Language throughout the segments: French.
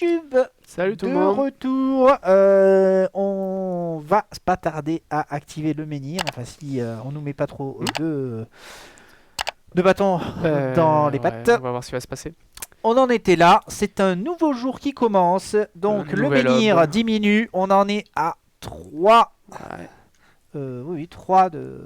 YouTube. Salut tout De le monde. retour. On va pas tarder à activer le menhir. Enfin, si on nous met pas trop de bâtons dans les pattes. On va voir ce qui va se passer. On en était là. C'est un nouveau jour qui commence. Donc, le nouvel menhir hub. diminue. On en est à 3. Ouais. Oui, 3 de.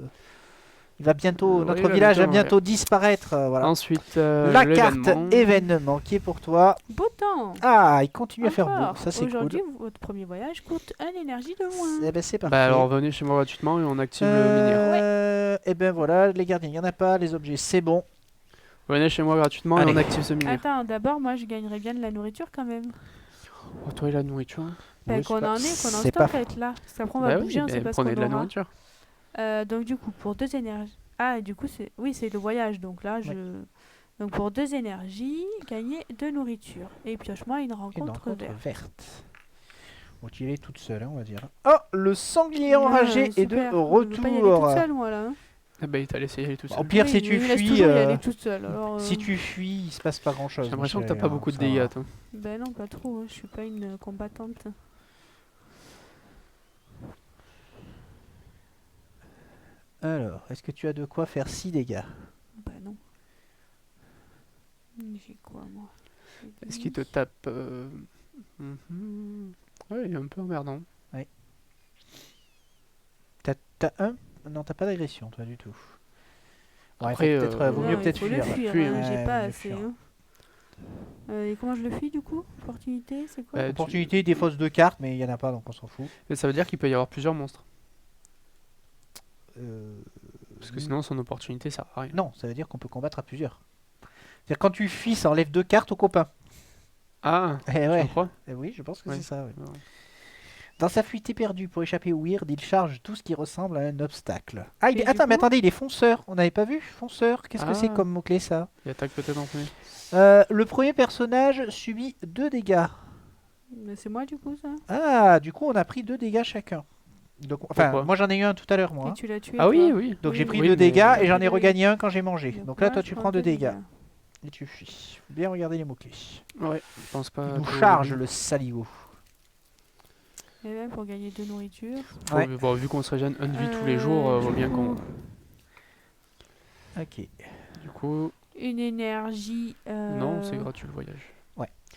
Il va bientôt, Oui, notre il va village va bientôt bientôt disparaître. Voilà. Ensuite, La carte l'événement. événement qui est pour toi. Beau temps. Ah, il continue à faire beau. Encore. Ça, c'est cool. Aujourd'hui, votre premier voyage coûte 1 énergie de moins. Eh ben, c'est parfait. Bah alors venez chez moi gratuitement et on active le menhir. Et ben voilà, les gardiens, il n'y en a pas. Les objets, c'est bon. Venez chez moi gratuitement Allez. et on active ce menhir. Attends, d'abord, moi, je gagnerais bien de la nourriture quand même. Oh, toi et la nourriture. Bah, Oui, qu'on c'est en pas- ait, qu'on en c'est pas stocke là. Parce qu'après, on va Bah oui, bouger, on mais sait pas ce prenez qu'on de la aura. nourriture. Donc, du coup, pour 2 énergies. Ah, du coup, c'est oui, c'est le voyage. Donc là, Donc, pour 2 énergies, gagner 2 nourriture. Et pioche-moi une Une rencontre rencontre verte. verte. Bon, tu es toute seule, hein, on va dire. Oh, le sanglier enragé est de super. Je veux pas y aller toute retour. seule, moi, là. hein. Ah bah il t'a laissé y aller tout seul. Au pire, Oui, si mais tu il me laisse fuis, toujours y aller toute seule. Alors, si tu fuis, il se passe pas grand chose. J'ai l'impression que t'as pas beaucoup de dégâts toi. Ben non, pas trop. Je suis pas une combattante. Alors, est-ce que tu as de quoi faire 6 dégâts? Bah non. J'ai quoi, moi? J'ai Est-ce demi. qu'il te tape Ouais, il est un peu emmerdant. T'as un? Non, t'as pas d'agression, toi, du tout. Bon, Après, vaut Non, mieux il peut-être faut le fuir. fuir, Fuir, hein, ouais. j'ai Ouais, pas vaut mieux assez. fuir. Hein. Et comment je le fuis, du coup? Opportunité, c'est quoi? Bah, Opportunité, il défausse 2 cartes, mais il y en a pas, donc on s'en fout. Et ça veut dire qu'il peut y avoir plusieurs monstres. Euh, Parce que sinon son opportunité sert à rien. Non, ça veut dire qu'on peut combattre à plusieurs. C'est-à-dire quand tu fuis, ça enlève 2 cartes au copain. Ah, Eh tu ouais. crois Oui, je pense que Ouais. c'est ça. Ouais. Ouais. Dans sa fuite éperdue pour échapper au Weird, il charge tout ce qui ressemble à un obstacle. Ah, Et du attends, mais coup attendez, il est fonceur. On n'avait pas vu fonceur. Qu'est-ce que c'est Ah. comme mot-clé ça? Il attaque peut-être en premier. Le premier personnage subit 2 dégâts. Mais c'est moi, du coup, ça? Ah, du coup, on a pris 2 dégâts chacun. Donc, enfin, Pourquoi moi j'en ai eu un tout à l'heure, Et moi. tu l'as tué, Ah oui, toi. oui. Donc j'ai Oui, pris oui, 2 mais- dégâts et j'en ai Oui. regagné un quand j'ai mangé. Donc là, moi, toi, je tu prends prends 2 deux dégâts. Et tu fuis. Faut bien regarder les mots-clés. Ouais, je pense pas. Il nous trop au charge début. le saligo. Et même pour gagner 2 nourritures. Bon, bon, vu qu'on se régène un de vie tous les jours, vaut du bien coup, qu'on. Ok. Du coup, Une énergie. non, c'est gratuit le voyage.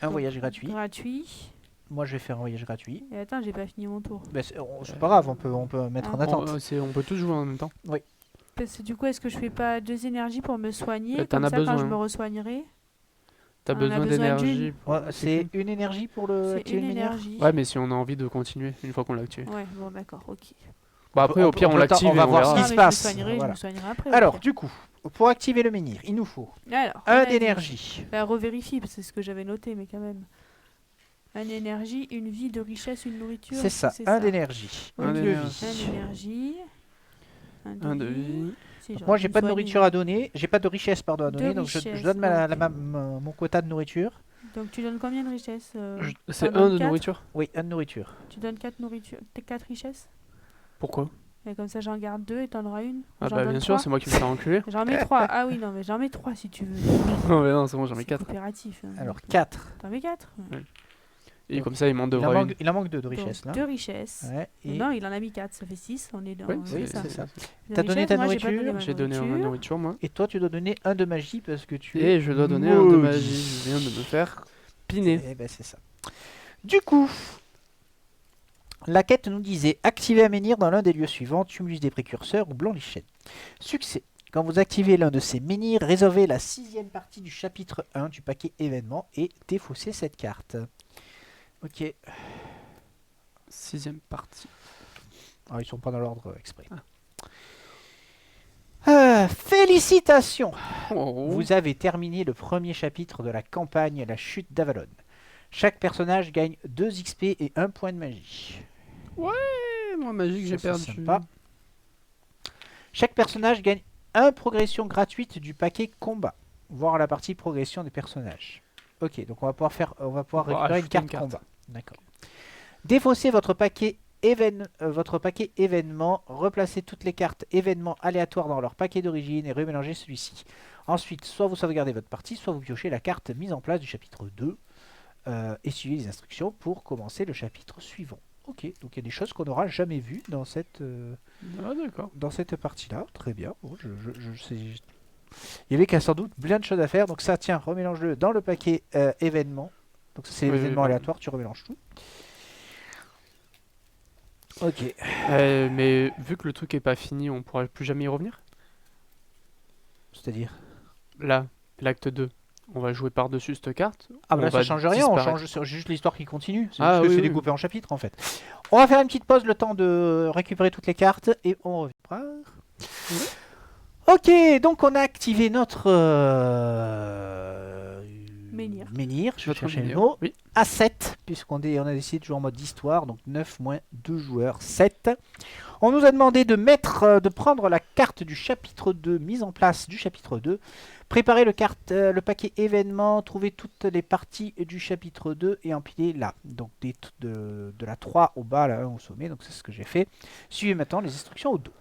Un voyage gratuit. Gratuit. Moi, je vais faire un voyage gratuit. Et attends, j'ai pas fini mon tour. Ben, c'est pas grave, on peut mettre en Ah. attente. On peut tous jouer en même temps. Parce que du coup, est-ce que je fais pas 2 énergies pour me soigner? T'en Comme as ça, quand je besoin. me resoignerai. T'as On a besoin besoin d'énergie. d'une. pour Ouais, activer. c'est une énergie pour le C'est activer une le menhir. énergie. Ouais, mais si on a envie de continuer une fois qu'on l'a activé. Ouais, bon, d'accord, ok. Bon, après, au pire, on l'active on et va on voir ce verra. qui Ah, se mais passe. Je me soignerai, Voilà. je me soignerai après. au Alors, pire. du coup, pour activer le menhir, il nous faut Alors, un on a dit- d'énergie. Bah, revérifie, parce que c'est ce que j'avais noté, mais quand même. Un énergie, une vie de richesse, une nourriture. C'est ça, un d'énergie. Un Une de d'énergie. vie. Un d'énergie. Un de vie. Si, Donc j'aurais moi, pu j'ai me pas de soigner. nourriture à donner. J'ai pas de richesse, pardon, à De donner. Donc je richesse, donne donc. mon quota de nourriture. Donc tu donnes combien de richesse C'est t'en un donnes de quatre nourriture. Oui, un de nourriture. Tu donnes 4 nourritures, 4 richesses. Pourquoi? Et comme ça, j'en garde 2 et t'en auras une. Ah J'en bah donne bien sûr, 3. c'est moi qui me fais enculer. J'en mets 3. Ah oui, non, mais j'en mets 3 si tu veux. Non mais non, c'est bon, j'en mets C'est 4. coopératif. hein. Alors 4. T'en mets 4. Et comme ça, il m'en Il en devra une. manque 2 de richesse là. 2 richesses. Ouais, et Non, il en a mis 4, ça fait 6. On est dans. Oui, oui, ça. c'est ça. De T'as donné richesse, ta moi, j'ai pas donné nourriture ma J'ai donné un de nourriture. nourriture, moi. Et toi, tu dois donner un de magie parce que tu es Et je dois donner un de maudit. magie. Je viens de me faire piner. Eh ben c'est ça. Du coup, la quête nous disait activer un menhir dans l'un des lieux suivants, tumulus des précurseurs ou blanc-lichette. Succès. Quand vous activez l'un de ces menhirs, résolvez la 6e partie du chapitre 1 du paquet événement et défaussez cette carte. Ok. 6ème partie. Ah, ils sont pas dans l'ordre exprès. Félicitations. Oh. Vous avez terminé le premier chapitre de la campagne La Chute d'Avalon. Chaque personnage gagne 2 XP et 1 point de magie. Eh, moi, magique, j'ai Ça, c'est perdu. sympa. Chaque personnage gagne 1 progression gratuite du paquet combat. Voir la partie progression des personnages. Ok, donc on va pouvoir récupérer une ajouter carte une carte. combat. D'accord. Défaussez votre paquet événement, replacez toutes les cartes événements aléatoires dans leur paquet d'origine et remélangez celui-ci. Ensuite, soit vous sauvegardez votre partie, soit vous piochez la carte mise en place du chapitre 2. et suivez les instructions pour commencer le chapitre suivant. Ok, donc il y a des choses qu'on n'aura jamais vues dans cette, Ah, d'accord. dans cette partie-là. Très bien. Bon, il y avait qu'à sans doute plein de choses à faire. Donc ça, tiens, remélange-le dans le paquet événements. Donc ça, c'est Oui, oui, l'événement pardon. aléatoire, tu remélanges tout. Ok. Mais vu que le truc est pas fini, on pourra plus jamais y revenir. C'est-à-dire Là, l'acte 2, on va jouer par-dessus cette carte. Ah ou bah on là ça va change rien, on disparaître. change c'est juste l'histoire qui continue. C'est Ah juste que oui, c'est oui. découpé en chapitres en fait. On va faire une petite pause, le temps de récupérer toutes les cartes et on reviendra. Ok, donc on a activé notre Menhir. menhir, je vais Notre chercher le menhir, mot. oui. À 7, puisqu'on on a décidé de jouer en mode histoire, donc 9 moins 2 joueurs, 7. On nous a demandé de de prendre la carte du chapitre 2, mise en place du chapitre 2, préparer le paquet événements, trouver toutes les parties du chapitre 2 et empiler là. Donc de la 3 au bas, là, au sommet, donc c'est ce que j'ai fait. Suivez maintenant les instructions au dos.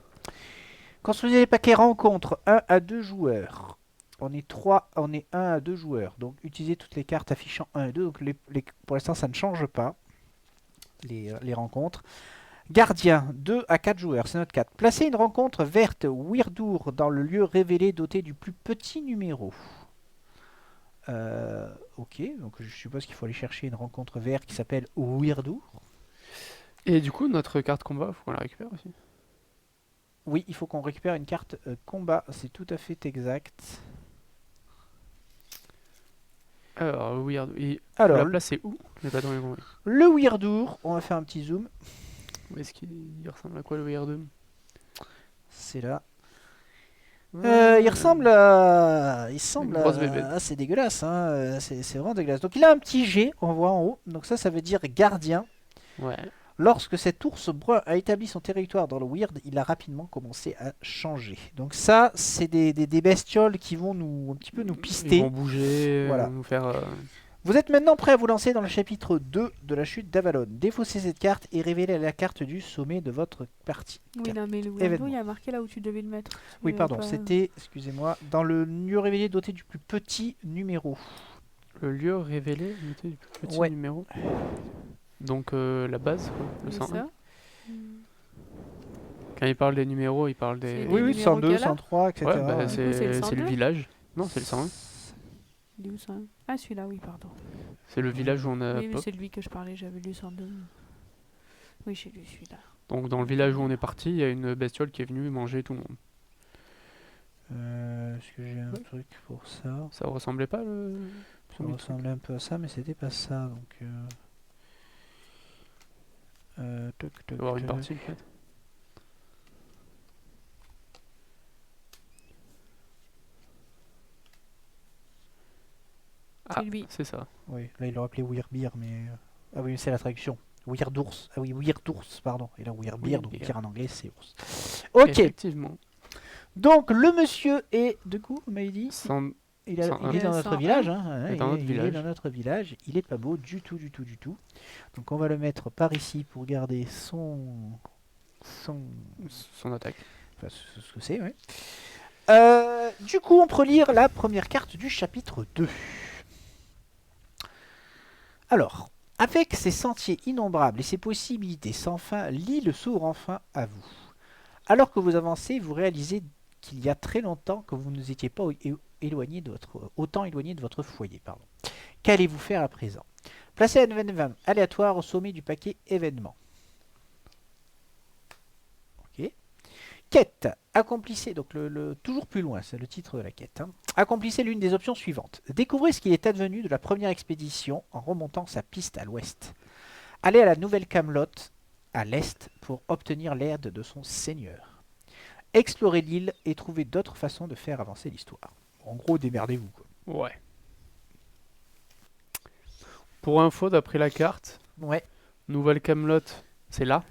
Construisez les paquets rencontres 1 à 2 joueurs. On est 1 à 2 joueurs. Donc utilisez toutes les cartes affichant 1 et 2. Donc pour l'instant ça ne change pas. Les rencontres. Gardien 2 à 4 joueurs. C'est notre 4. Placez une rencontre verte Weirdour dans le lieu révélé doté du plus petit numéro. Ok, donc je suppose qu'il faut aller chercher une rencontre verte qui s'appelle Weirdour. Et du coup, notre carte combat, faut qu'on la récupère aussi. Oui, il faut qu'on récupère une carte combat. C'est tout à fait exact. Alors, weird. Et faut Alors, la placer où? Je n'ai pas très compris. le Weirdour, on va faire un petit zoom. Où est-ce qu'il ressemble à quoi le weird? C'est là. Ah, Il ressemble à. Il une semble grosse bébête. à. C'est dégueulasse, hein. C'est vraiment dégueulasse. Donc il a un petit G, on voit en haut. Donc ça veut dire gardien. Ouais. Lorsque cet ours brun a établi son territoire dans le Weird, il a rapidement commencé à changer. Donc ça, c'est des bestioles qui vont un petit peu nous Ils pister. vont bouger, Voilà. nous faire. Vous êtes maintenant prêt à vous lancer dans le chapitre 2 de la chute d'Avalon. Défaussez cette carte et révélez la carte du sommet de votre partie. Oui, non, mais le Événement. Weirdo, il y a marqué là où tu devais le mettre. Oui, Tu pardon, pas- c'était, excusez-moi, dans le lieu révélé doté du plus petit numéro. Le lieu révélé, notez du plus petit Ouais. numéro. Donc la base, quoi, le Oui, 101. ça. Quand il parle des numéros, il parle des. C'est Oui, des oui, numéros 102, qu'elle a 103, etc. Ouais, bah, coup, c'est le c'est le 102. village. Non, c'est le 101. Il est où ça? Ah, celui-là, oui, pardon. C'est le village où on a Oui, mais pop. c'est lui que je parlais, j'avais lu 102. Oui, j'ai lu celui-là. Donc dans le village où on est parti, il y a une bestiole qui est venue manger tout le monde. Est-ce que j'ai un truc pour ça? Ça ressemblait pas le. Ça premier truc ressemblait un peu à ça, mais c'était pas ça. Donc, toc, Il toc, doit y avoir une toc. partie peut-être. Ah, lui. c'est ça. Oui, là il l'aurait appelé Weirbeer, mais. Ah oui, mais c'est la traduction. Weirdours. Ah oui, Weirdours, pardon. Et là, Weirbeer, donc Weirbeer. beer en anglais, c'est ours. Ok, Effectivement. donc le monsieur est. De coup, vous m'avez dit Sans- il il est est dans notre 101. village. Hein, Il est dans notre il est village. dans notre village. Il est pas beau du tout, du tout, du tout. Donc on va le mettre par ici pour garder son. Son attaque. Enfin, ce que c'est, ouais. Du coup, on peut lire la première carte du chapitre 2. Alors, avec ses sentiers innombrables et ses possibilités sans fin, l'île s'ouvre enfin à vous. Alors que vous avancez, vous réalisez qu'il y a très longtemps que vous ne vous étiez pas autant éloigné de votre foyer. Qu'allez-vous faire à présent? Placez un événement aléatoire au sommet du paquet événements. Ok. Quête. Accomplissez, donc toujours plus loin, c'est le titre de la quête. Hein. Accomplissez l'une des options suivantes. Découvrez ce qu'il est advenu de la première expédition en remontant sa piste à l'ouest. Allez à la nouvelle Camelot à l'est pour obtenir l'aide de son seigneur. Explorez l'île et trouvez d'autres façons de faire avancer l'histoire. En gros, démerdez-vous. Quoi. Ouais. Pour info, d'après la carte, Ouais. Nouvelle Camelot, c'est là.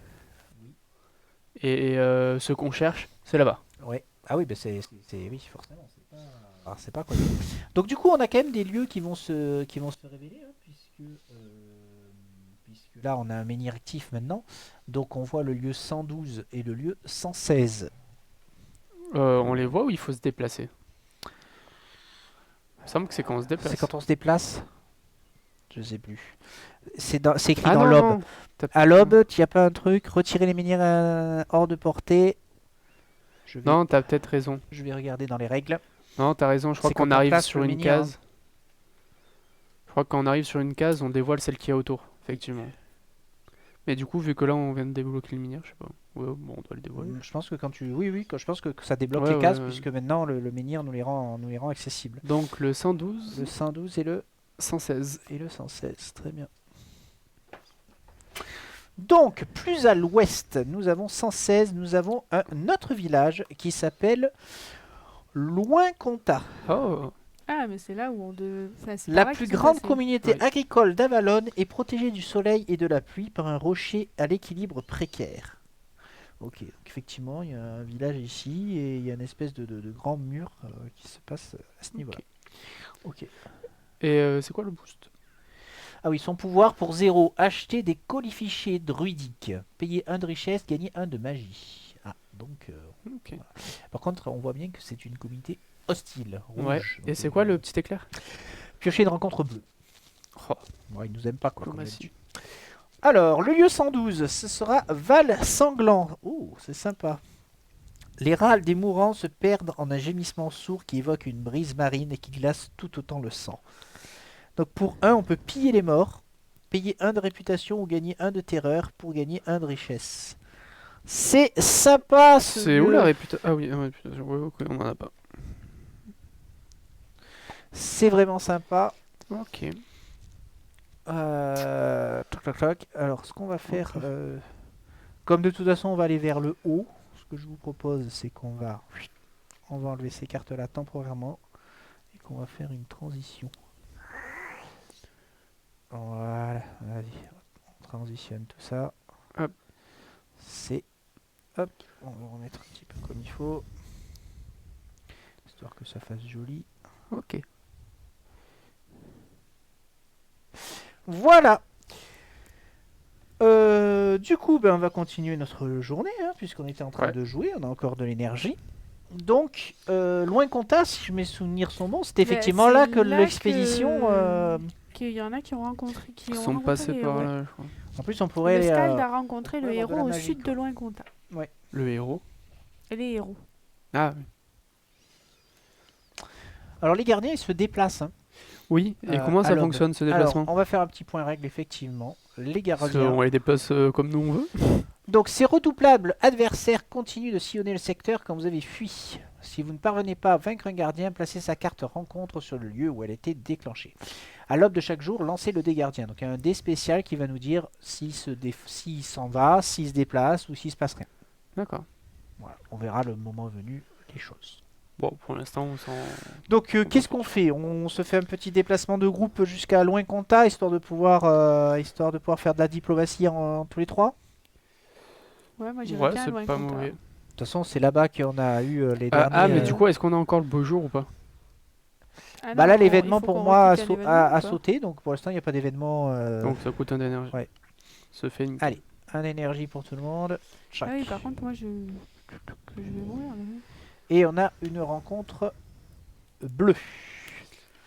Et ce qu'on cherche, c'est là-bas. Ouais. Ah oui, bah oui, forcément. C'est pas quoi. Donc du coup, on a quand même des lieux qui vont se révéler, hein, puisque là, on a un menhir actif maintenant. Donc on voit le lieu 112 et le lieu 116. On les voit ou il faut se déplacer? Il me semble que c'est quand on se déplace. C'est quand on se déplace. Je sais plus. C'est écrit Ah dans non, l'aube. non. À l'aube, tu n'y a pas un truc, retirer les menhirs hors de portée. Non, t'as peut-être raison. Je vais regarder dans les règles. Non, t'as raison, je crois C'est quand qu'on on arrive place sur le une menhir, case. Je crois que quand on arrive sur une case, on dévoile celle qui est autour, effectivement. Mais du coup, vu que là, on vient de débloquer le menhir, je sais pas. Ouais, bon, on doit le dévoiler. Je pense que je pense que ça débloque Ouais, les cases ouais. puisque maintenant le menhir nous les rend accessibles. Donc le 112, Le 112 et le 116. 116, très bien. Donc, plus à l'ouest, nous avons 116, nous avons un autre village qui s'appelle Loin-Comtat. Oh, Ah, mais c'est là où on de. Enfin, c'est La par là plus qu'ils sont grande passés. communauté Oui. agricole d'Avalon est protégée du soleil et de la pluie par un rocher à l'équilibre précaire. Ok, donc effectivement, il y a un village ici et il y a une espèce de grand mur qui se passe à ce niveau-là. Ok. et c'est quoi le boost? Ah oui, son pouvoir pour 0, acheter des colifichets druidiques. Payer 1 de richesse, gagner 1 de magie. Ah, donc... Ok. Par contre, on voit bien que c'est une communauté hostile, rouge. Ouais, Donc, et c'est quoi le petit éclair? Piocher de rencontre bleue. Oh, Ouais, ils nous aiment pas, quoi. comme diplomatie. d'habitude. Alors, le lieu 112, ce sera Val Sanglant. Oh, c'est sympa. Les râles des mourants se perdent en un gémissement sourd qui évoque une brise marine et qui glace tout autant le sang. Donc pour 1, on peut piller les morts, payer 1 de réputation ou gagner 1 de terreur pour gagner 1 de richesse. C'est sympa ce C'est où lieu. la réputation? Ah oui, réputation. Ouais, ok, on en a pas. C'est vraiment sympa. Ok. Toc, toc, toc. Alors ce qu'on va faire, comme de toute façon on va aller vers le haut, ce que je vous propose c'est qu'on va enlever ces cartes là temporairement et qu'on va faire une transition. Voilà, vas-y, on transitionne tout ça. Hop. C'est... Hop, on va remettre un petit peu comme il faut. Histoire que ça fasse joli. Ok. Voilà. Du coup, ben, on va continuer notre journée, hein, puisqu'on était en train Ouais. de jouer, on a encore de l'énergie. Donc, Loin-Comtat, si je me souviens son nom, c'était Mais effectivement c'est là que là l'expédition... Qu'il y en a qui ont rencontré. Qui Ils ont sont rencontré passés les par héros. là, je crois. En plus, on pourrait... Le Skald a rencontré le ouais, avoir de héros la au magie, sud quoi. de Loin-Comtat. Le héros. Et les héros. Ah oui. Alors, les gardiens, ils se déplacent. Hein. Oui, et Euh, comment à ça l'aube. fonctionne ce Alors, déplacement? on va faire un petit point règle, effectivement. Les Parce gardiens... qu'on les déplace comme nous on veut. Donc, ces redoublables adversaires continuent de sillonner le secteur quand vous avez fui. Si vous ne parvenez pas à vaincre un gardien, placez sa carte rencontre sur le lieu où elle a été déclenchée. À l'aube de chaque jour, lancez le dé gardien. Donc, il y a un dé spécial qui va nous dire s'il s'en va, s'il se déplace ou s'il se passe rien. D'accord. Voilà. On verra le moment venu les choses. Bon, pour l'instant, on s'en... Donc, qu'est-ce qu'on fait? On se fait un petit déplacement de groupe jusqu'à Loin-Comtat, histoire de pouvoir faire de la diplomatie en tous les trois. Ouais, moi j'irais Ouais, bien à c'est pas Loin-Comtat. mauvais. De toute façon, c'est là-bas qu'on a eu les derniers... Ah, mais du coup, est-ce qu'on a encore le beau jour ou pas? Ah Bah non, là, il l'événement faut pour qu'on moi recrute un événement, a ou pas sauté, donc pour l'instant, il n'y a pas d'événement. Donc ça coûte un d'énergie. ouais. Se fait une... Allez, un énergie pour tout le monde. Tchac. Ah oui, par contre, moi je vais mourir là. Et on a une rencontre bleue.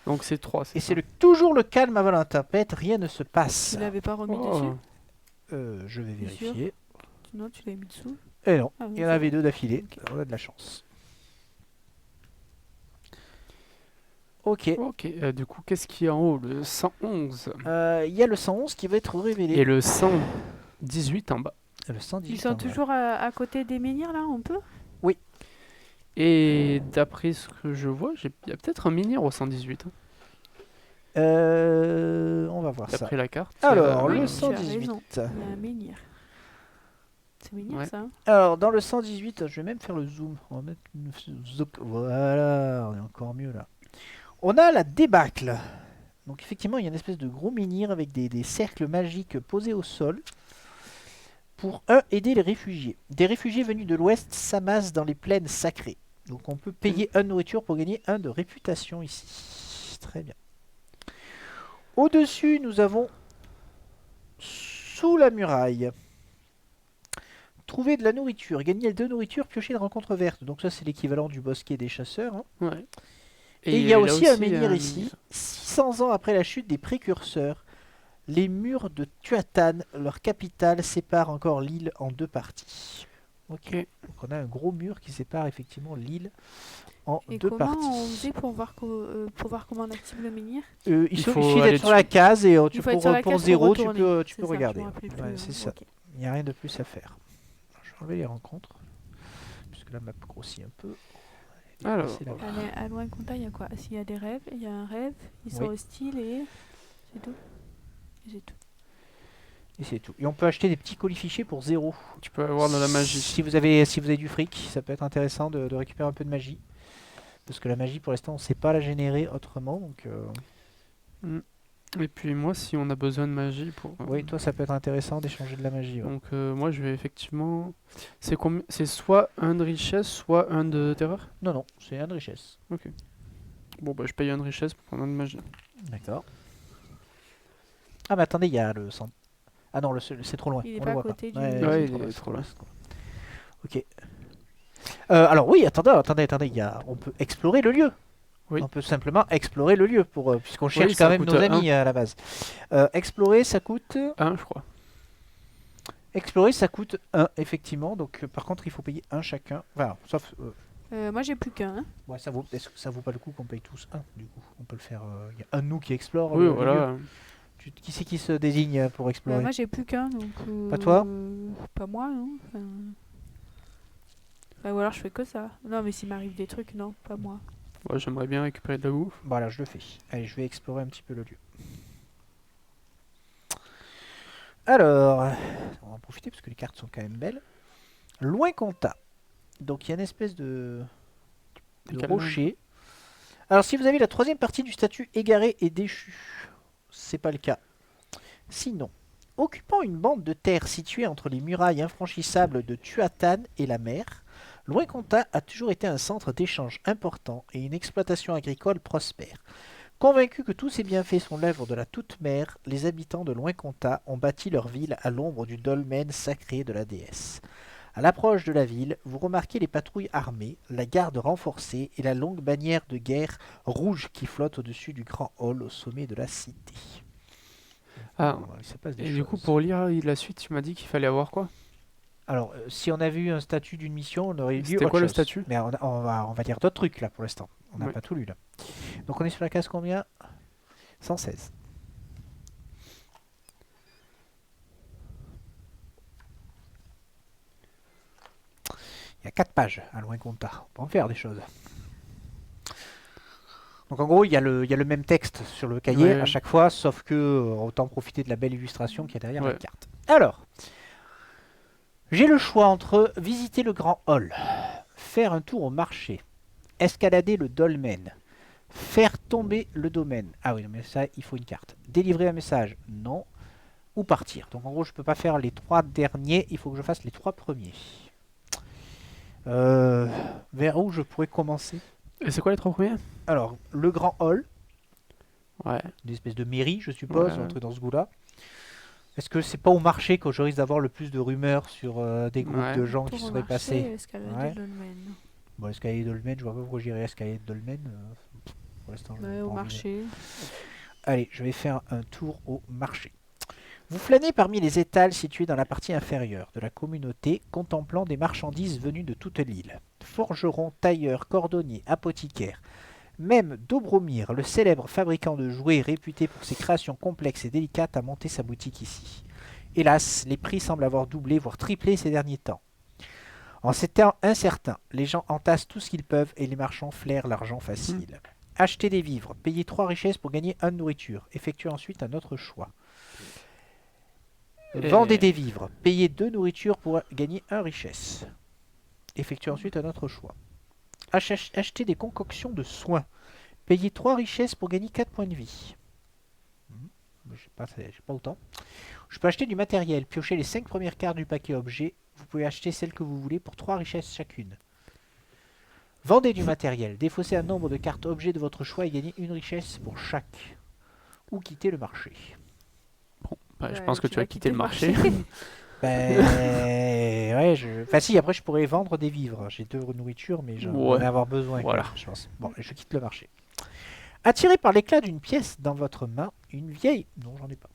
Donc c'est 3, c'est Et ça. c'est toujours le calme avant la tempête, rien ne se passe. Tu l'avais pas remis Oh. dessus? Je vais T'es sûr? vérifier. Non, tu l'avais mis dessous. Et non, Ah, oui, il y en c'est avait bon. deux d'affilée. Ok. On a de la chance. Ok. Ok, du coup, qu'est-ce qu'il y a en haut? Le 111 Il y a le 111 qui va être révélé. et le 118 en bas. Le 118. Ils sont en bas. toujours à côté des menhirs là, on peut? Et d'après ce que je vois, il y a peut-être un menhir au 118. Hein, On va voir ça. d'après la carte. Alors, oui, le tu as 118. raison. Il y a un menhir. C'est menhir Ouais. ça? Hein. Alors, dans le 118, je vais même faire le zoom. On va mettre une voilà, on est encore mieux là. On a la débâcle. Donc, effectivement, il y a une espèce de gros menhir avec des cercles magiques posés au sol pour aider les réfugiés. Des réfugiés venus de l'ouest s'amassent dans les plaines sacrées. Donc, on peut payer 1 de nourriture pour gagner 1 de réputation ici. Très bien. Au-dessus, nous avons sous la muraille. Trouver de la nourriture, gagner 2 nourriture, piocher de rencontre verte. Donc ça c'est l'équivalent du bosquet des chasseurs. Hein. Ouais. Et il y a là aussi un menhir ici. 600 ans après la chute des précurseurs. Les murs de Tuathan, leur capitale, séparent encore l'île en deux parties. Ok. Ok. Donc on a un gros mur qui sépare effectivement l'île en Et deux comment parties. on faisait pour voir, pour voir comment on active le menhir? Il Il suffit faut d'être aller sur la case et Il faut être sur la pour case pour 0, tu retourner. peux, C'est ça, regarder. je me rappelais plus, Ouais, c'est ça. ok. Il n'y a rien de plus à faire. Je vais enlever les rencontres. Puisque la map grossit un peu. Alors, C'est là. À loin contact, il y a quoi? S'il y a des rêves, il y a un rêve, ils sont Oui. hostiles et c'est tout. Et c'est tout. Et c'est tout. Et on peut acheter des petits colis fichiers pour 0. tu peux avoir de la magie. Si vous avez du fric, ça peut être intéressant de récupérer un peu de magie. Parce que la magie, pour l'instant, on ne sait pas la générer autrement. Donc, Et puis moi, si on a besoin de magie pour... oui, toi, ça peut être intéressant d'échanger de la magie. Ouais. Donc moi, je vais effectivement... C'est soit un de richesse, soit un de terreur. Non, non, c'est un de richesse. Bon, bah je paye un de richesse pour prendre un de magie. D'accord. Ah, mais attendez, il y a le centre. Ah non, c'est trop loin. Il est on pas le à voit côté pas. du- Ouais, Ouais, c'est il est c'est trop loin. c'est trop loin. Ok. Alors oui, attendez. On peut explorer le lieu. Oui. On peut simplement explorer le lieu puisqu'on cherche ça quand même coûte nos amis à la base. Explorer, ça coûte. Un, je crois. Explorer, ça coûte 1, effectivement. Donc, par contre, il faut payer un chacun. Voilà, sauf. Moi j'ai plus qu'un. Hein. Ouais, est-ce que ça vaut pas le coup qu'on paye tous un, du coup? On peut le faire. Il y a un de nous qui explore. Oui, le lieu. voilà. Qui c'est qui se désigne pour explorer? Moi j'ai plus qu'un donc. Pas toi? Pas moi non. Ou alors je fais que ça. Non mais s'il m'arrive des trucs, non, pas moi. Ouais, j'aimerais bien récupérer de la bouffe. Voilà, je le fais. Allez, je vais explorer un petit peu le lieu. Alors, on va en profiter parce que les cartes sont quand même belles. Loin Conta. Donc il y a une espèce de Calme. rocher. Alors si vous avez la troisième partie du statut égaré et déchu, c'est pas le cas. Sinon, occupant une bande de terre située entre les murailles infranchissables de Tuathan et la mer, Loin Conta a toujours été un centre d'échange important et une exploitation agricole prospère. Convaincus que tous ces bienfaits sont l'œuvre de la Toute-Mère, les habitants de Loin Conta ont bâti leur ville à l'ombre du dolmen sacré de la déesse. À l'approche de la ville, vous remarquez les patrouilles armées, la garde renforcée et la longue bannière de guerre rouge qui flotte au-dessus du grand hall au sommet de la cité. Ah, Il se passe des et du coup, choses. pour lire la suite, tu m'as dit qu'il fallait avoir quoi? Alors, si on avait eu un statut d'une mission, on aurait lu C'était autre quoi le chose. statut? Mais on va lire d'autres trucs là pour l'instant. On n'a Ouais. pas tout lu là. Donc on est sur la case combien? 116. Il y a 4 pages à Loin Conta. On peut en faire des choses. Donc en gros, il y a le même texte sur le cahier Ouais. à chaque fois, sauf que autant profiter de la belle illustration qu'il y a derrière la Ouais. carte. Alors, j'ai le choix entre visiter le grand hall, faire un tour au marché, escalader le dolmen, faire tomber le domaine. Ah oui, non, mais ça, il faut une carte. Délivrer un message, non. Ou partir. Donc en gros, je peux pas faire les 3 derniers, il faut que je fasse les 3 premiers. Vers où je pourrais commencer? Et c'est quoi les 3 premiers? Alors, le grand hall, Ouais. une espèce de mairie, je suppose, Ouais. un truc dans ce goût-là. Est-ce que c'est pas au marché que je risque d'avoir le plus de rumeurs sur des groupes Ouais. de gens Tour qui au seraient marché, passés? escalader Ouais. le dolmen. Bon, escalier dolmen, je vois pas pourquoi j'irais escalier dolmen. Pour l'instant, j'ai Ouais, pas au envie de- marché. Allez, je vais faire un tour au marché. Vous flânez parmi les étals situés dans la partie inférieure de la communauté, contemplant des marchandises venues de toute l'île. Forgerons, tailleurs, cordonniers, apothicaires. Même Dobromir, le célèbre fabricant de jouets réputé pour ses créations complexes et délicates, a monté sa boutique ici. Hélas, les prix semblent avoir doublé, voire triplé ces derniers temps. En ces temps incertains, les gens entassent tout ce qu'ils peuvent et les marchands flairent l'argent facile. Achetez des vivres, payez 3 richesses pour gagner 1 de nourriture, effectuez ensuite un autre choix. Vendez des vivres, payez 2 nourritures pour gagner 1 richesse. Effectuez ensuite un autre choix. Achetez des concoctions de soins, payez 3 richesses pour gagner 4 points de vie. J'ai pas autant. Je peux acheter du matériel, piocher les 5 premières cartes du paquet objet. Vous pouvez acheter celles que vous voulez pour 3 richesses chacune. Vendez du matériel, défaussez un nombre de cartes objets de votre choix et gagnez 1 richesse pour chaque. Ou quittez le marché. Ouais, je pense que tu vas quitter le marché. Ben, ouais, enfin si, après je pourrais vendre des vivres. J'ai 2 nourritures, mais j'en Ouais. vais avoir besoin. Voilà. Je pense. Bon, je quitte le marché. Attiré par l'éclat d'une pièce dans votre main, une vieille... Non, j'en ai pas.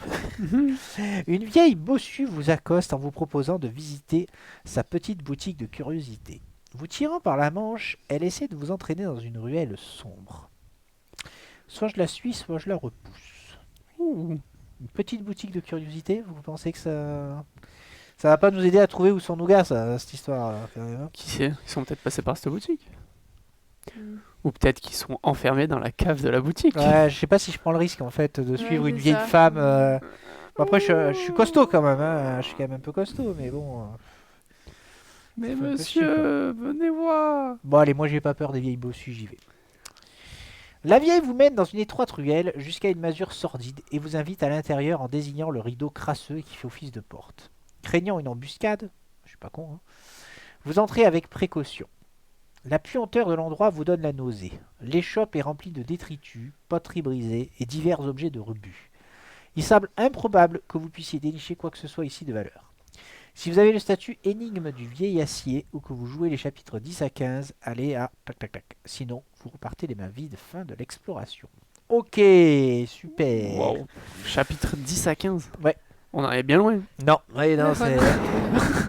Une vieille bossue vous accoste en vous proposant de visiter sa petite boutique de curiosité. Vous tirant par la manche, elle essaie de vous entraîner dans une ruelle sombre. Soit je la suis, soit je la repousse. Ouh. Une petite boutique de curiosité, vous pensez que ça va pas nous aider à trouver où sont nos gars, cette histoire Qui sait? Ils sont peut-être passés par cette boutique. Mm. Ou peut-être qu'ils sont enfermés dans la cave de la boutique. Ouais, je sais pas si je prends le risque en fait de suivre c'est une vieille ça. femme. Bon, après, je suis costaud quand même, hein. Je suis quand même un peu costaud, mais bon. Mais Ça fait un peu monsieur, venez voir. Bon, allez, moi j'ai pas peur des vieilles bossues, j'y vais. La vieille vous mène dans une étroite ruelle jusqu'à une masure sordide et vous invite à l'intérieur en désignant le rideau crasseux qui fait office de porte. Craignant une embuscade, je suis pas con, hein, vous entrez avec précaution. La puanteur de l'endroit vous donne la nausée. L'échoppe est remplie de détritus, poteries brisées et divers objets de rebut. Il semble improbable que vous puissiez dénicher quoi que ce soit ici de valeur. Si vous avez le statut énigme du vieil acier ou que vous jouez les chapitres 10 à 15, allez à tac tac tac. Sinon, vous repartez les mains vides, fin de l'exploration. Ok, super. Wow. Chapitre 10 à 15. Ouais. On en est bien loin. Non, ouais, non,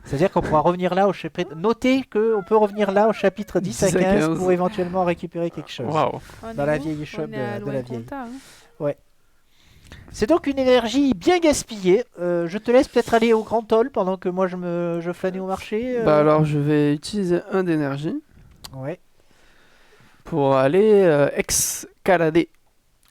c'est-à-dire qu'on pourra revenir là au chapitre... Notez qu'on peut revenir là au chapitre 10 à 15 pour éventuellement récupérer quelque chose. Waouh. Dans la vieille échoppe de la vieille. Compta, hein. C'est donc une énergie bien gaspillée. Je te laisse peut-être aller au grand hall pendant que moi je flânais au marché. Bah alors je vais utiliser un d'énergie Ouais. pour aller escalader.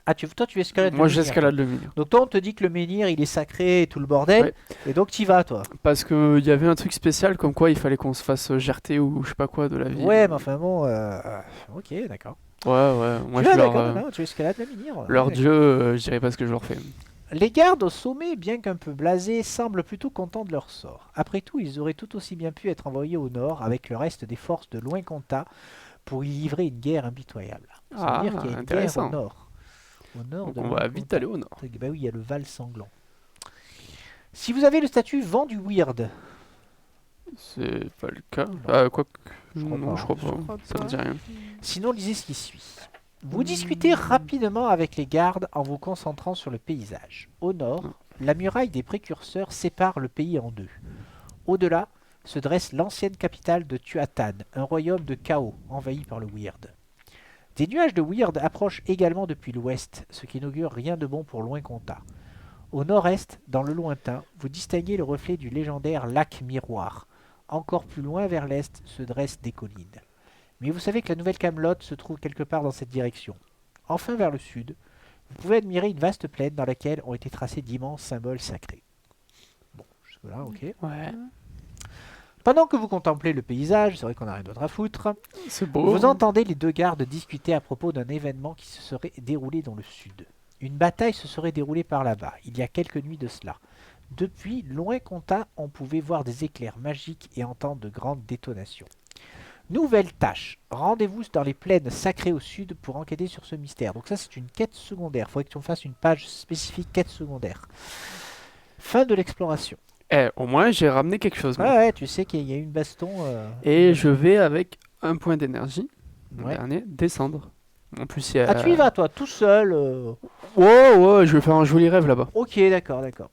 Ah, toi tu escalades Moi le menhir. j'escalade le menhir. Donc toi on te dit que le menhir il est sacré et tout le bordel. Ouais. Et donc t'y vas toi. Parce qu'il y avait un truc spécial comme quoi il fallait qu'on se fasse gerter ou je sais pas quoi de la ville. Ouais, mais enfin bon... Ok, d'accord. Ouais, ouais. Moi Tu je vas, leur, d'accord, non, tu escalades le menhir. leur Ouais. dieu, je dirais pas ce que je leur fais. Les gardes au sommet, bien qu'un peu blasés, semblent plutôt contents de leur sort. Après tout, ils auraient tout aussi bien pu être envoyés au nord avec le reste des forces de Loin-Comtat pour y livrer une guerre impitoyable. Ça veut Ah, dire qu'il y a une intéressant. guerre au nord. Au nord Donc de on va Loin-Comtat. vite aller au nord. Bah oui, il y a le Val sanglant. Si vous avez le statut vent du weird, C'est pas le cas. Ah, quoi que... Je crois Non, pas, je crois hein. pas. Je crois Ça me pas. dit rien. sinon lisez ce qui suit. Vous discutez rapidement avec les gardes en vous concentrant sur le paysage. Au nord, la muraille des précurseurs sépare le pays en deux. Au-delà se dresse l'ancienne capitale de Tuatan, un royaume de chaos envahi par le Weird. Des nuages de Weird approchent également depuis l'ouest, ce qui n'augure rien de bon pour Loin-Comtat. Au nord-est, dans le lointain, vous distinguez le reflet du légendaire lac Miroir. Encore plus loin vers l'est se dressent des collines. Mais vous savez que la nouvelle Camelot se trouve quelque part dans cette direction. Enfin vers le sud, vous pouvez admirer une vaste plaine dans laquelle ont été tracés d'immenses symboles sacrés. Bon, jusque-là, ok. Ouais, Pendant que vous contemplez le paysage, c'est vrai qu'on n'a rien d'autre à foutre, c'est beau. vous entendez les deux gardes discuter à propos d'un événement qui se serait déroulé dans le sud. Une bataille se serait déroulée par là-bas, il y a quelques nuits de cela. Depuis, Loin-Comtat, on pouvait voir des éclairs magiques et entendre de grandes détonations. Nouvelle tâche. Rendez-vous dans les plaines sacrées au sud pour enquêter sur ce mystère. Donc ça, c'est une quête secondaire. Il faudrait que tu en fasses une page spécifique quête secondaire. Fin de l'exploration. Eh, au moins j'ai ramené quelque chose. moi. Ouais, ouais, tu sais qu'il y a une baston. Et je vais avec un point d'énergie, le Ouais. dernier, descendre. En plus, il y a... Ah, tu y vas, toi, tout seul. Ouais, ouais, je vais faire un joli rêve là-bas. Ok, d'accord, d'accord.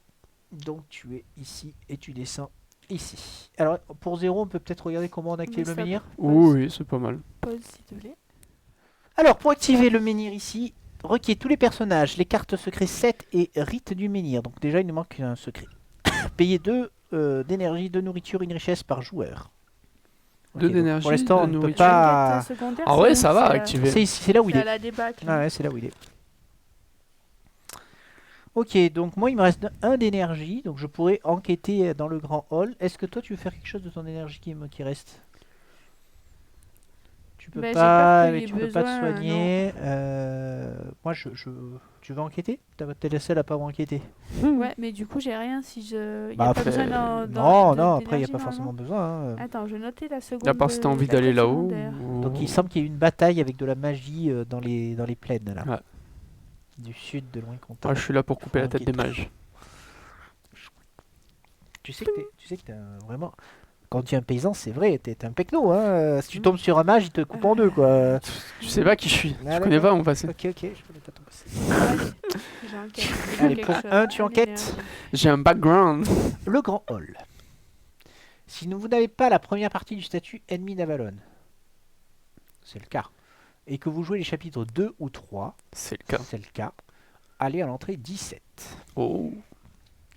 Donc tu es ici et tu descends ici. Alors, pour 0, on peut peut-être regarder comment on active Mais le ça- menhir. Oui, c'est pas mal. Pause, s'il te plaît. Alors, pour activer le menhir ici, requiert tous les personnages, les cartes secrets 7 et rites du menhir. Donc déjà, il nous manque un secret. Payez 2 d'énergie, de nourriture, une richesse par joueur. Ok, Deux donc d'énergie, Pour l'instant, on de ne peut nourriture. pas... Quête secondaire, Ah ouais, c'est ça où va C'est activer. C'est ici, c'est là où il C'est à est. la débâcle. Ah ouais, c'est là où il est. Ok, donc moi il me reste un d'énergie, donc je pourrais enquêter dans le grand hall. Est-ce que toi tu veux faire quelque chose de ton énergie qui reste? Tu peux Ben, j'ai pas, peur qu'il mais y ait tu peux pas te besoin, soigner. Moi tu veux enquêter? T'es la seule à pas enquêter. Ouais, mais du coup, j'ai rien si je. Y a Bah, pas après, besoin non, de- non, après il n'y a d'énergie, pas normalement. forcément besoin. Hein. Attends, je vais noter la seconde. À part si t'as envie la d'aller quête là-haut. secondaire. Donc il semble qu'il y ait une bataille avec de la magie dans les plaines là. Ouais. Du sud de Loin-Comtat. Moi, je suis là pour couper la tête des Enquête. mages. Tu sais que t'es vraiment. Quand tu es un paysan, c'est vrai, t'es un pecno. Hein. Si tu tombes sur un mage, il te coupe en deux, quoi. Tu sais pas qui je suis. Ah, Tu connais d'accord. pas mon passé. Ok, je connais pas Allez, j'enquête. J'ai Allez, quelque pour chose. un, tu Un enquêtes. énergie. J'ai un background. Le grand hall. Si vous n'avez pas la première partie du statut ennemi d'Avalon, c'est le cas, et que vous jouez les chapitres 2 ou 3, C'est le cas. c'est le cas, allez à l'entrée 17. Oh.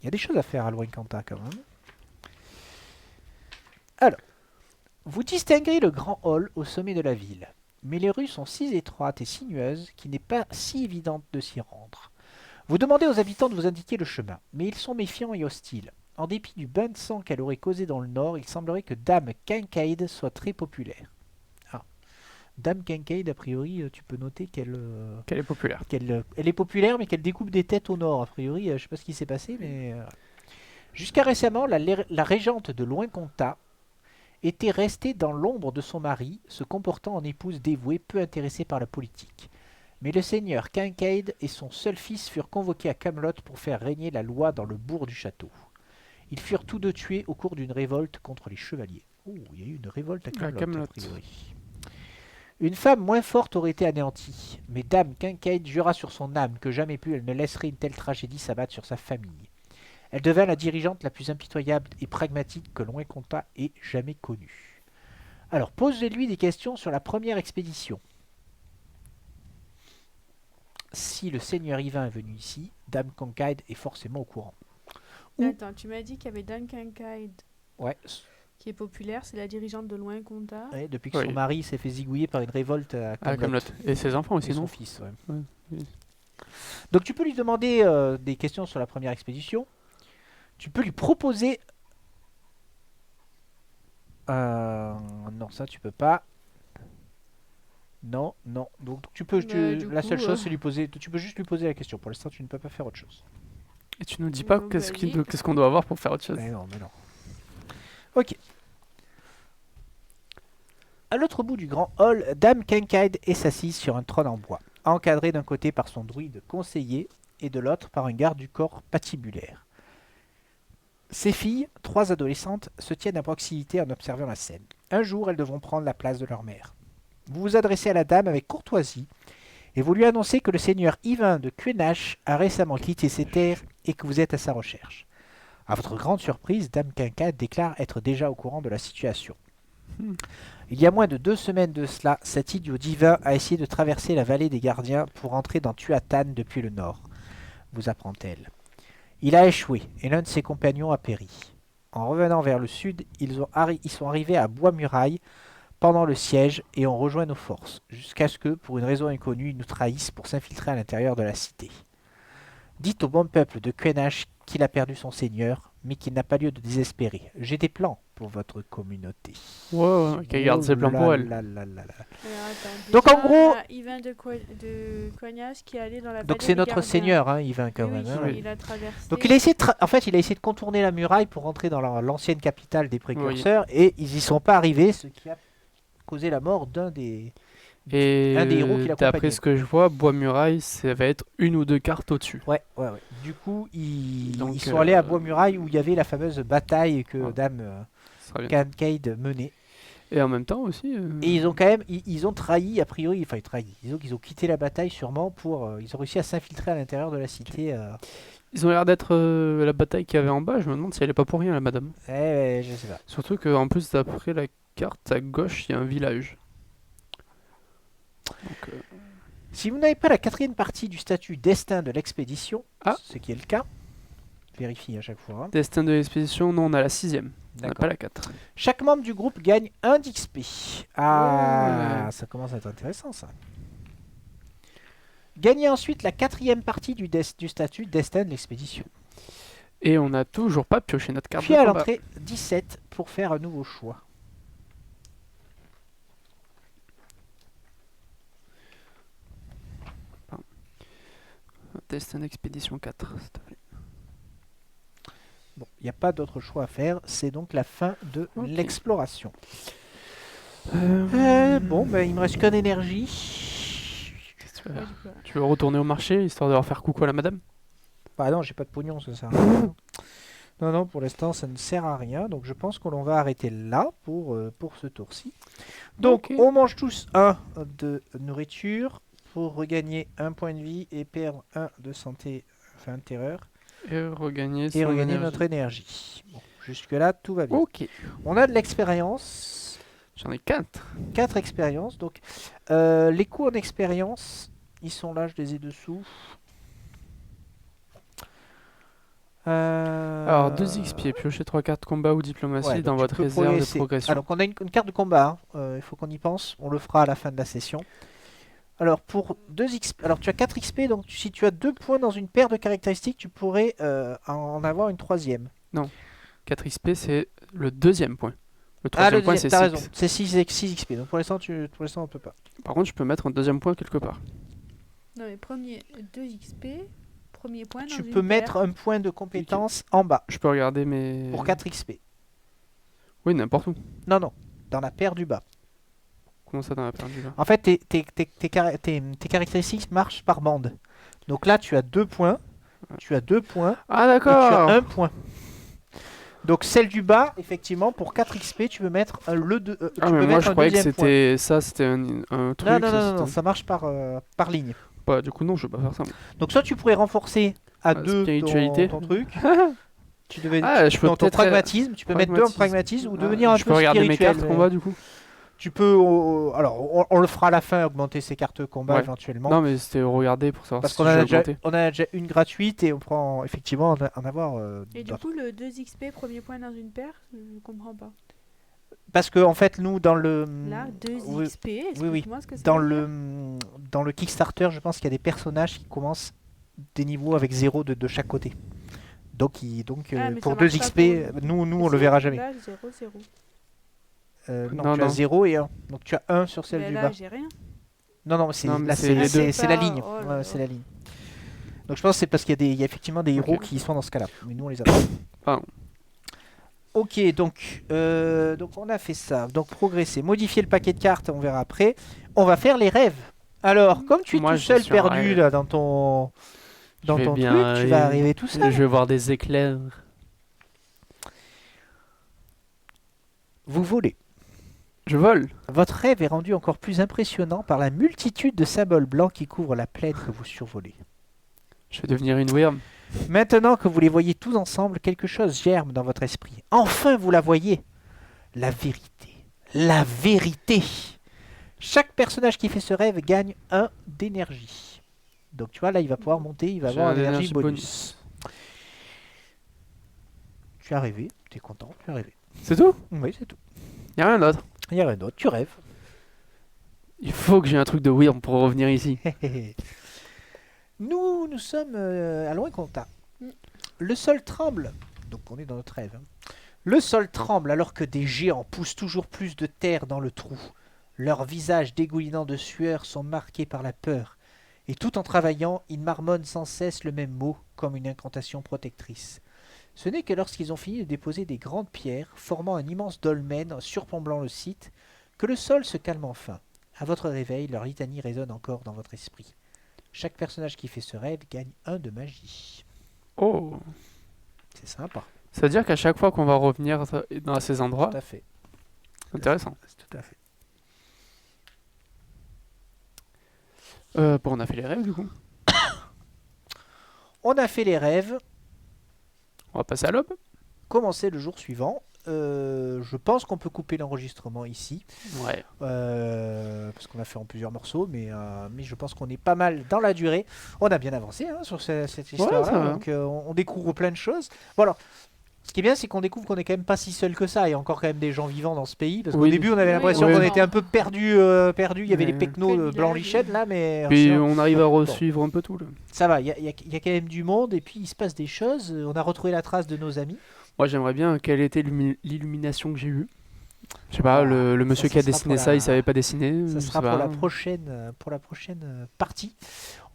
Il y a des choses à faire à Loin-Canta quand même. Alors, vous distinguez le grand hall au sommet de la ville, mais les rues sont si étroites et sinueuses qu'il n'est pas si évident de s'y rendre. Vous demandez aux habitants de vous indiquer le chemin, mais ils sont méfiants et hostiles. En dépit du bain de sang qu'elle aurait causé dans le nord, il semblerait que Dame Kincaid soit très populaire. Ah. Dame Kincaid, a priori, tu peux noter qu'elle Qu'elle est populaire. elle est populaire, mais qu'elle découpe des têtes au nord. A priori, je sais pas ce qui s'est passé, mais... Jusqu'à récemment, la régente de Loin-Comtat était restée dans l'ombre de son mari, se comportant en épouse dévouée, peu intéressée par la politique. Mais le seigneur Kincaid et son seul fils furent convoqués à Camelot pour faire régner la loi dans le bourg du château. Ils furent tous deux tués au cours d'une révolte contre les chevaliers. Oh, il y a eu une révolte à Camelot, a priori. Une femme moins forte aurait été anéantie, mais Dame Kincaid jura sur son âme que jamais plus elle ne laisserait une telle tragédie s'abattre sur sa famille. Elle devint la dirigeante la plus impitoyable et pragmatique que Loin-Comtat ait jamais connue. Alors, posez-lui des questions sur la première expédition. Si le seigneur Yvain est venu ici, Dame Kincaid est forcément au courant. Ou- Attends, tu m'as dit qu'il y avait Duncan Kincaid Ouais, qui est populaire, c'est la dirigeante de Loin-Comtat. ouais, depuis que Oui. son mari s'est fait zigouiller par une révolte à Ah, Camelot. Camelot. Et ses enfants aussi, Et son non? fils, ouais. Ouais, oui. Donc tu peux lui demander des questions sur la première expédition. Tu peux lui proposer... non, ça tu peux pas. Non, non. Donc tu peux... Du la coup, seule chose, c'est lui poser... Tu peux juste lui poser la question. Pour l'instant, tu ne peux pas faire autre chose. Et tu nous dis pas Donc, qu'est-ce qu'on doit avoir pour faire autre chose. Mais non, mais non. Ok. À l'autre bout du grand hall, Dame Kincaid est assise sur un trône en bois, encadrée d'un côté par son druide conseiller et de l'autre par un garde du corps patibulaire. Ses filles, 3 adolescentes, se tiennent à proximité en observant la scène. Un jour, elles devront prendre la place de leur mère. Vous vous adressez à la dame avec courtoisie et vous lui annoncez que le seigneur Yvain de Quenache a récemment quitté ses terres et que vous êtes à sa recherche. À votre grande surprise, Dame Kincaid déclare être déjà au courant de la situation. Il y a moins de 2 semaines de cela, cet idiot divin a essayé de traverser la vallée des gardiens pour entrer dans Tuathan depuis le nord, vous apprend-elle. Il a échoué et l'un de ses compagnons a péri. En revenant vers le sud, ils sont arrivés à Bois-Muraille pendant le siège et ont rejoint nos forces, jusqu'à ce que, pour une raison inconnue, ils nous trahissent pour s'infiltrer à l'intérieur de la cité. Dites au bon peuple de Quenache qu'il a perdu son seigneur, mais qu'il n'a pas lieu de désespérer. J'ai des plans pour votre communauté. Ouais, qu'elle garde ses plans Oh pour là elle. là là là là. Alors, attends, Donc, déjà, en gros- il y a Yvain de Cognac qui est allé dans la Donc vallée c'est des notre gardiens. seigneur, hein, Yvain, quand Oui, même. hein. oui, il a traversé. Donc il a essayé de en fait, il a essayé de contourner la muraille pour rentrer dans l'ancienne capitale des précurseurs et ils y sont pas arrivés, ce qui a causé la mort d'un des Et un des héros qui l'accompagnait. d'après ce que je vois, Bois-Muraille, ça va être une ou deux cartes au-dessus. Ouais. Du coup, ils Donc, sont allés à Bois-Muraille où il y avait la fameuse bataille que Ouais. Dame Ça sera bien. Kincaid menait. Et en même temps aussi. Et ils ont quand même, ils ont trahi a priori, enfin ils trahi. Disons qu'ils ont quitté la bataille sûrement pour, ils ont réussi à s'infiltrer à l'intérieur de la cité. Ils ont l'air d'être la bataille qu'il y avait en bas. Je me demande si elle est pas pour rien, la madame. Je sais pas. Surtout qu'en plus, d'après la carte, à gauche, il y a un village. Donc, Si vous n'avez pas la 4e partie du statut destin de l'expédition, Ah. ce qui est le cas, vérifie à chaque fois. hein. destin de l'expédition, non, on a la 6ème. On n'a D'accord. pas la 4. Chaque membre du groupe gagne 1 d'XP. Ah, Ouais. ça commence à être intéressant ça. Gagnez ensuite la 4e partie du statut destin de l'expédition. Et on n'a toujours pas pioché notre carte Puis de à combat. l'entrée 17 pour faire un nouveau choix. Destin d'expédition 4, s'il te plaît. Bon, il n'y a pas d'autre choix à faire, c'est donc la fin de Ok. l'exploration. Euh, Bon, ben, il me reste qu'une énergie. qu'est-ce que tu veux Ouais, faire du coup, Tu veux retourner au marché, histoire de leur faire coucou à la madame? Bah non, j'ai pas de pognon, ça sert à rien. Non, pour l'instant, ça ne sert à rien. Donc, je pense qu'on va arrêter là pour ce tour-ci. Donc, Ok. on mange tous un de nourriture. pour regagner un point de vie et perdre 1 de santé, enfin de terreur, Et regagner et son regagner énergie. notre énergie. Bon, jusque-là, tout va bien. Ok. On a de l'expérience, J'en ai 4. 4 expériences. Donc, les coûts en expérience, ils sont là, je les ai dessous. Alors, 2 XP, piochez 3 cartes combat ou diplomatie Ouais, donc dans tu votre peux réserve de progresser. progression. Alors, on a une carte de combat, hein, il faut qu'on y pense. On le fera à la fin de la session. Alors, pour 2 XP, alors tu as 4 XP, donc si tu as 2 points dans une paire de caractéristiques, tu pourrais en avoir une troisième. 4 XP, c'est le deuxième point. Le Ah, troisième le point, deuxième, c'est t'as 6. raison, c'est 6 XP. Donc pour l'instant, on peut pas. Par contre, je peux mettre un deuxième point quelque part. Non, mais premier 2 XP, premier point dans Tu une peux mettre paire. un point de compétence en bas Je peux regarder mes... pour 4 XP. Oui, n'importe où. Non, non, dans la paire du bas. Comment ça dans la perdu là? En fait, tes caractéristiques marchent par bande. Donc là, tu as 2 points, tu as 2 points, Ah, et tu as d'accord. 1 point. Donc celle du bas, effectivement, pour 4 XP, tu peux mettre tu Ah, peux mais moi, mettre je un croyais que deuxième point. c'était ça, c'était un truc. Non, non, ça, non, non, c'était- ça marche par ligne. Bah, du coup, non, je vais pas faire ça. moi. Donc soit tu pourrais renforcer à 2 spiritualité. ton truc. Tu devais Ah, je peux dans ton peut-être, pragmatisme, tu peux mettre 2 en pragmatisme. pragmatisme ou Ah, devenir un je peu peux regarder mes spirituel. cartes mais combat du coup. Tu peux alors on le fera à la fin, augmenter ses cartes combat Ouais. éventuellement. Non, mais c'était regarder pour savoir Parce si qu'on je en vais a déjà, augmenter. on en a déjà une gratuite et on prend effectivement en avoir Et du d'autres. coup, le 2 XP, premier point dans une paire, je comprends pas. Parce que en fait nous dans le Là, 2 oui, XP, oui. explique-moi ce que ça dans veut dire. dans le Kickstarter, je pense qu'il y a des personnages qui commencent des niveaux avec 0 de chaque côté. Donc Ah, mais pour ça 2 marche pas XP, pour- nous on Si, le verra jamais. Là, 0, 0. Non, Non, tu as non. 0 et 1. Donc tu as 1 sur celle Mais du là, bas. j'ai rien. Non, Non, mais là, c'est les deux. c'est la Ah, ligne. oh là Ouais, là. c'est la ligne. Donc je pense que c'est parce qu'il y a effectivement des héros Ok. qui sont dans ce cas-là. Mais nous on les a pas. Pardon. Ok, donc on a fait ça. Donc progresser, modifier le paquet de cartes, on verra après. On va faire les rêves. Alors, comme tu es Moi, tout je seul suis un perdu rêve. là dans ton Je vais truc, bien tu vas aller. arriver tout seul. Je vais voir des éclairs. Vous volez. Je vole. Votre rêve est rendu encore plus impressionnant par la multitude de symboles blancs qui couvrent la plaine que vous survolez. Je vais devenir une worm. Maintenant que vous les voyez tous ensemble, quelque chose germe dans votre esprit. Enfin, vous la voyez. La vérité. La vérité. Chaque personnage qui fait ce rêve gagne 1 d'énergie. Donc tu vois, là, il va pouvoir monter, il va J'ai avoir un un énergie énergie bonus. Tu as rêvé, tu es content, tu as rêvé. C'est tout? Oui, c'est tout. Y a rien d'autre. Il n'y a rien d'autre, tu rêves. Il faut que j'ai un truc de worm pour revenir ici. Nous sommes à loin compta. Mm. Le sol tremble. Donc on est dans notre rêve. Hein. Le sol tremble alors que des géants poussent toujours plus de terre dans le trou. Leurs visages dégoulinants de sueur sont marqués par la peur. Et tout en travaillant, ils marmonnent sans cesse le même mot, comme une incantation protectrice. Ce n'est que lorsqu'ils ont fini de déposer des grandes pierres, formant un immense dolmen surplombant le site, que le sol se calme enfin. À votre réveil, leur litanie résonne encore dans votre esprit. Chaque personnage qui fait ce rêve gagne 1 de magie. Oh. C'est sympa. Ça veut dire qu'à chaque fois qu'on va revenir dans ces endroits, Tout à fait. c'est intéressant. Tout à fait. Bon, on a fait les rêves du coup. On a fait les rêves. On va passer à l'aube. Commencer le jour suivant. Je pense qu'on peut couper l'enregistrement ici. Ouais. Parce qu'on a fait en plusieurs morceaux. Mais je pense qu'on est pas mal dans la durée. On a bien avancé hein, sur cette histoire-là. ça va. Donc on découvre plein de choses. Bon alors. Ce qui est bien, c'est qu'on découvre qu'on est quand même pas si seul que ça. Il y a encore quand même des gens vivants dans ce pays. Parce qu'au Oui. début, on avait Oui, l'impression oui. qu'on était un peu perdu. Il y avait les Mais- pecnos Quel de village, Blanc-Lichette oui. là, mais Puis sinon, on arrive à resuivre un peu tout là. ça va. Il y a quand même du monde et puis il se passe des choses. On a retrouvé la trace de nos amis. Moi j'aimerais bien quelle était l'illumination que j'ai eue. Je sais pas, Ah, le monsieur ça qui a sera dessiné pour ça, la- il savait pas dessiner. Ça je sera sais pour pas. la prochaine partie.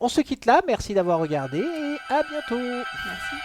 On se quitte là. Merci d'avoir regardé et à bientôt. Merci.